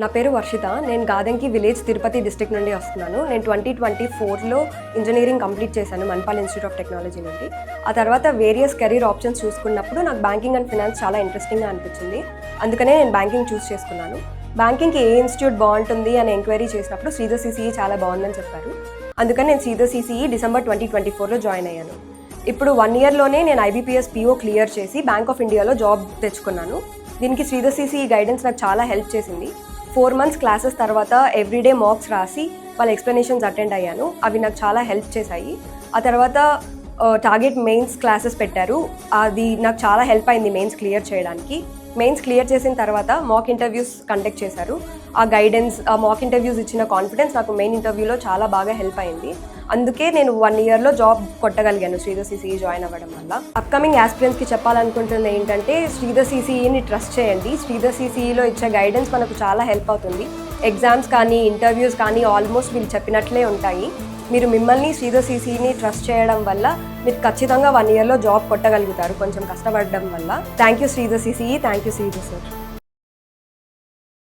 నా పేరు వర్షిత. నేను గాదంకి విలేజ్ తిరుపతి డిస్ట్రిక్ట్ నుండి వస్తున్నాను. నేను 2024లో ఇంజనీరింగ్ కంప్లీట్ చేశాను మణిపాల్ ఇన్స్టిట్యూట్ ఆఫ్ టెక్నాలజీ నుండి. ఆ తర్వాత వేరియస్ కెరీర్ ఆప్షన్స్ చూసుకున్నప్పుడు నాకు బ్యాంకింగ్ అండ్ ఫినాన్స్ చాలా ఇంట్రెస్టింగ్గా అనిపించింది. అందుకనే నేను బ్యాంకింగ్ చూస్ చేసుకున్నాను. బ్యాంకింగ్కి ఏ ఇన్స్టిట్యూట్ బాగుంటుంది అని ఎంక్వైరీ చేసినప్పుడు శ్రీధర్ సిసిఈ చాలా బాగుందని చెప్పారు. అందుకని నేను శ్రీధర్ సిసిఈ డిసెంబర్ 2024లో జాయిన్ అయ్యాను. ఇప్పుడు 1 ఇయర్లోనే నేను IBPS PO క్లియర్ చేసి బ్యాంక్ ఆఫ్ ఇండియాలో జాబ్ తెచ్చుకున్నాను. దీనికి శ్రీధర్ సిసిఈ గైడెన్స్ నాకు చాలా హెల్ప్ చేసింది. 4 months క్లాసెస్ తర్వాత ఎవ్రీడే మాక్స్ రాసి వాళ్ళ ఎక్స్ప్లెనేషన్స్ అటెండ్ అయ్యాను. అవి నాకు చాలా హెల్ప్ చేశాయి. ఆ తర్వాత టార్గెట్ మెయిన్స్ క్లాసెస్ పెట్టారు. అది నాకు చాలా హెల్ప్ అయింది మెయిన్స్ క్లియర్ చేయడానికి. మెయిన్స్ క్లియర్ చేసిన తర్వాత మాక్ ఇంటర్వ్యూస్ కండక్ట్ చేశారు. ఆ గైడెన్స్, ఆ మాక్ ఇంటర్వ్యూస్ ఇచ్చిన కాన్ఫిడెన్స్ నాకు మెయిన్ ఇంటర్వ్యూలో చాలా బాగా హెల్ప్ అయింది. అందుకే నేను 1 ఇయర్లో జాబ్ కొట్టగలిగాను శ్రీధర్ సిసిఈ జాయిన్ అవ్వడం వల్ల. అప్కమింగ్ ఆస్పిరెంట్స్కి చెప్పాలనుకుంటుంది ఏంటంటే శ్రీధర్ సిసిఈని ట్రస్ట్ చేయండి. శ్రీధర్ సిసిఈలో ఇచ్చే గైడెన్స్ మనకు చాలా హెల్ప్ అవుతుంది. ఎగ్జామ్స్ కానీ ఇంటర్వ్యూస్ కానీ ఆల్మోస్ట్ వీళ్ళు చెప్పినట్లే ఉంటాయి. మీరు మిమ్మల్ని శ్రీధర్ సిసిఈని ట్రస్ట్ చేయడం వల్ల మీరు ఖచ్చితంగా 1 ఇయర్లో జాబ్ కొట్టగలుగుతారు కొంచెం కష్టపడడం వల్ల. Thank you Sridhar CCE. Thank you Sridhar sir.